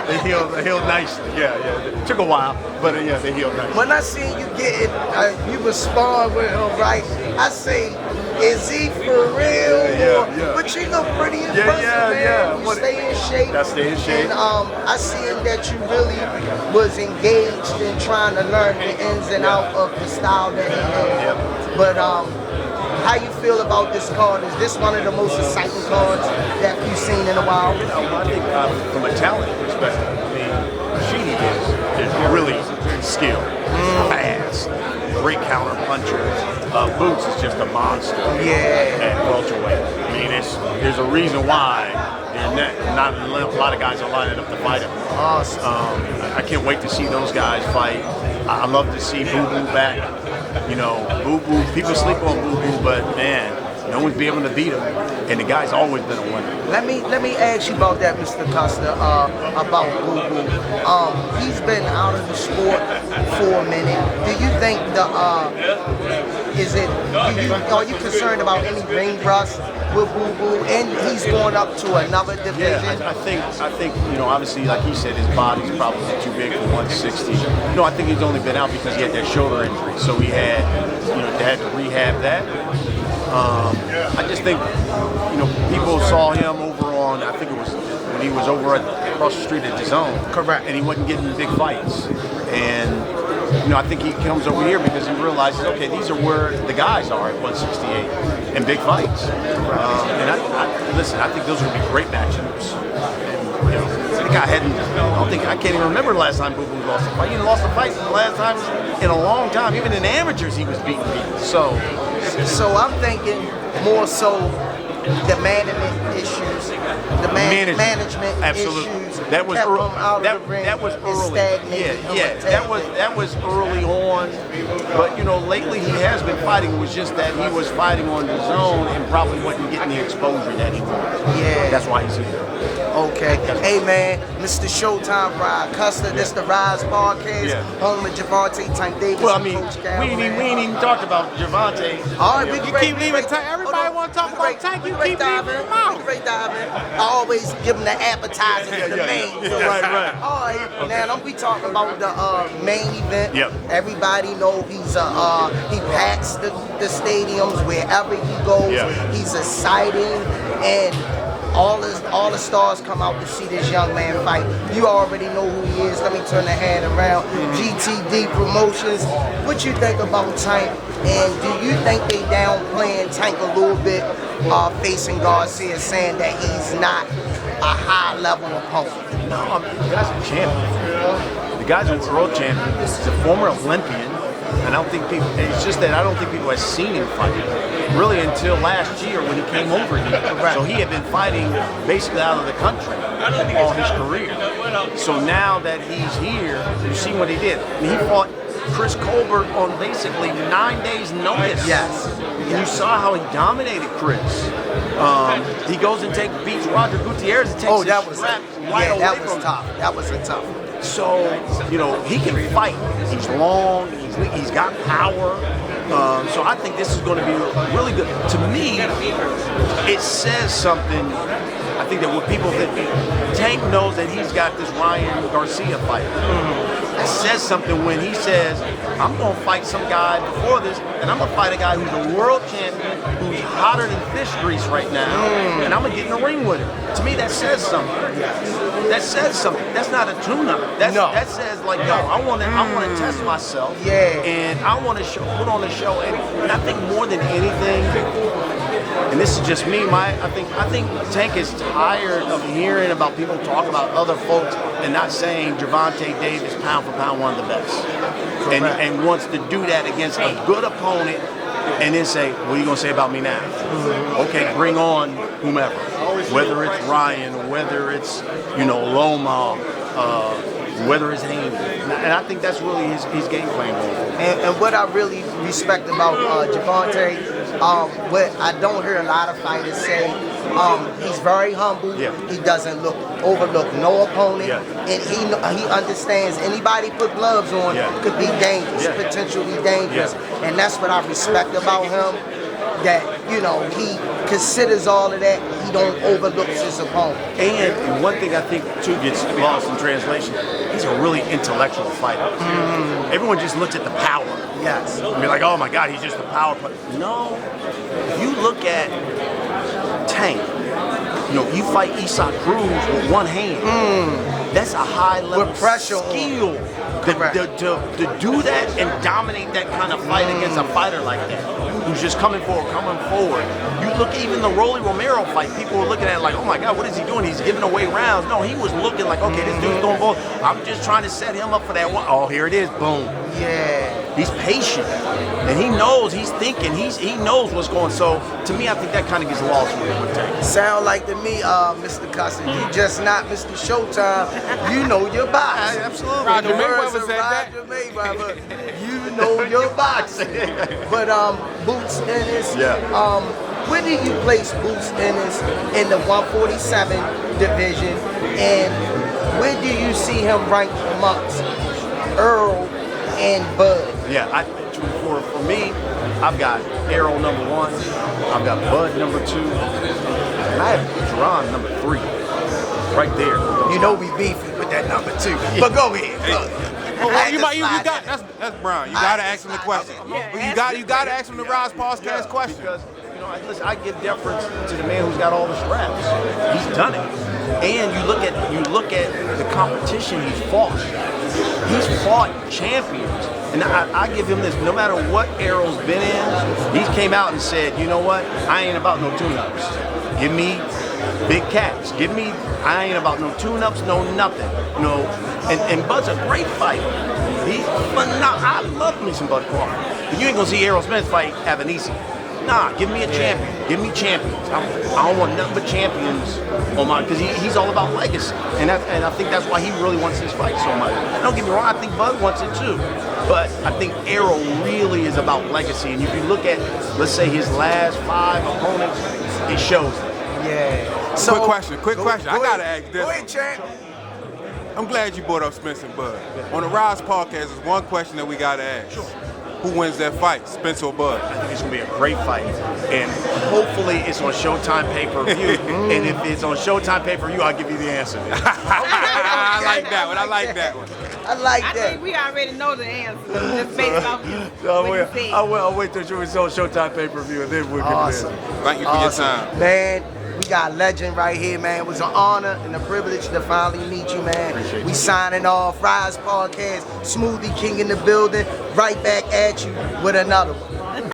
They healed nicely. Yeah. It took a while, but yeah, they healed nicely. When I see you getting, you respond with him, right? I say, is he for real? Yeah. But you look pretty impressive, man. You stay in shape. I stay in shape. And I see that you really was engaged in trying to learn the ins and outs of the style that he had. Yep. But how you feel about this card? Is this one of the most exciting cards that you've seen in a while? I think from a talent perspective, I mean, Sheedy is really skilled, fast, great counter puncher. Boots is just a monster at welterweight. I mean, there's a reason why not a lot of guys are lining up to fight him. Awesome. I can't wait to see those guys fight. I love to see Boo Boo back. You know, Boo Boo, people sleep on Boo Boo, but man, no one's been able to beat him. And the guy's always been a winner. Let me ask you about that, Mr. Custer, about Boo Boo. He's been out of the sport for a minute. Do you think are you concerned about any ring rust with Boo Boo? And he's going up to another division. Yeah, I think, you know, obviously, like he said, his body's probably too big for 160. No, I think he's only been out because he had that shoulder injury. So he had, they had to rehab that. I just think, people saw him over on, I think it was when he was over across the street at DAZN. Correct. And he wasn't getting big fights. And, I think he comes over here because he realizes, okay, these are where the guys are at 168 and big fights. And I think those would be great matchups. And, I can't even remember the last time Boo Boo lost a fight. He didn't lost a fight the last time in a long time. Even in amateurs, he was beating people. So I'm thinking more so the management issues, the management absolutely. issues. That was early. That was early. That was early on. But lately he has been fighting. It was just that he was fighting on his own and probably wasn't getting the exposure that he wanted. Yeah. That's why he's here. Okay. Hey man, Mr. Showtime Ride Custer, this the Rize podcast, home of Gervonta Tank Davis. Well, I mean, we ain't even talked about Gervonta. All right, we keep leaving Tank. Everybody want to talk about Tank. You keep leaving him out. I always give him the appetizer for the main. Right. All right, now we talking about the main event. Yep. Everybody know he packs the stadiums wherever he goes. Yeah. He's exciting and. All the stars come out to see this young man fight. You already know who he is. Let me turn the hand around. GTD Promotions. What you think about Tank? And do you think they downplaying Tank a little bit, facing Garcia, saying that he's not a high-level opponent? No, I mean, the guy's a champion. The guy's a world champion. He's a former Olympian. And it's just that I don't think people have seen him fight really until last year when he came over here. Right. So he had been fighting basically out of the country all his career. So now that he's here, you see what he did. I mean, he fought Chris Colbert on basically 9 days' notice. Yes. You saw how he dominated Chris. He goes and beats Roger Gutierrez and takes his strap right away from him. Tough. That was a tough. So, he can fight. He's long, he's got power. So I think this is going to be really good. To me, it says something. I think that what people think, Tank knows that he's got this Ryan Garcia fight. It says something when he says, I'm going to fight some guy before this, and I'm going to fight a guy who's a world champion, who's hotter than fish grease right now, and I'm going to get in the ring with him. To me, that says something. That says something. That's not a tune-up. That says, like, yo, I want to test myself, and I want to put on a show. And I think more than anything, and this is just me, I think Tank is tired of hearing about people talk about other folks and not saying Gervonta Davis, pound for pound, one of the best. And wants to do that against a good opponent and then say, what are you going to say about me now? Okay, bring on whomever. Whether it's Ryan, or whether it's, Loma, whether it's Haney. And I think that's really his game plan going forward. And what I really respect about Gervonta, what I don't hear a lot of fighters say, he's very humble. Yeah. He doesn't overlook no opponent, and he understands anybody put gloves on could be dangerous, potentially dangerous, and that's what I respect about him. that, you know, he considers all of that. He don't overlooks his opponent. And one thing I think too gets lost in translation, he's a really intellectual fighter. Everyone just looks at the power. Yes. I mean, like, oh my God, he's just a power player. No, if you look at Tank, you know, you fight Isak Cruz with one hand. That's a high level With pressure on. skill. To do that and dominate that kind of fight against a fighter like that, who's just coming forward. You look even the Rolly Romero fight, people were looking at it like, oh my God, what is he doing? He's giving away rounds. No, he was looking like, okay, this dude's doing both. I'm just trying to set him up for that one. Oh, here it is, boom. Yeah. He's patient, and he knows, he's thinking, he knows what's going. So to me, I think that kind of gets lost with Tank. Sound like to me, Mr. Custer, you just not Mr. Showtime. You know your box. Absolutely. Roger In the Mayweather words of said that. Roger Mayweather, you know your boxing. But Boots Ennis, where do you place Boots Ennis in the 147 division, and where do you see him ranked amongst Earl and Bud? Yeah, for me, I've got Errol number 1, I've got Bud number 2, and I have Jerron number 3, right there. You know we beefing with that number 2, but go ahead. You got that's Brown. You gotta ask him the question. You gotta ask him the Rize podcast question. Because, you know, listen, I give deference to the man who's got all the straps. He's done it. And you look at the competition he's fought. He's fought champions. And I give him this, no matter what Errol's been in, he came out and said, you know what, I ain't about no tune-ups. Give me big cats. I ain't about no tune-ups, no nothing. You know, and Bud's a great fighter. He's phenomenal. I love me some Bud Crawford. But you ain't gonna see Errol Spence fight Easy. Nah, give me a champion. Give me champions. I don't want nothing but champions on mine, because he's all about legacy. And I think that's why he really wants this fight so much. Don't get me wrong, I think Bud wants it too. But I think Errol really is about legacy. And if you look at, let's say, his last 5 opponents, it shows it. Yeah. So, Quick question. I gotta ask this. Go ahead, champ. I'm glad you brought up Spence and Bud. On the Rize podcast, there's one question that we gotta ask. Sure. Who wins that fight, Spence or Bud? I think it's going to be a great fight. And hopefully it's on Showtime pay-per-view. And if it's on Showtime pay-per-view, I'll give you the answer. I like that one. I like that one. I like I that. think we already know the answer, just based off what you said. I'll wait till it's on Showtime pay-per-view, and then we'll get Awesome. there. Thank you for your time. Man, we got a legend right here, man. It was an honor and a privilege to finally meet you, man. Appreciate We you. signing off. Rize Podcast, Smoothie King in the building. Right back at you with another one.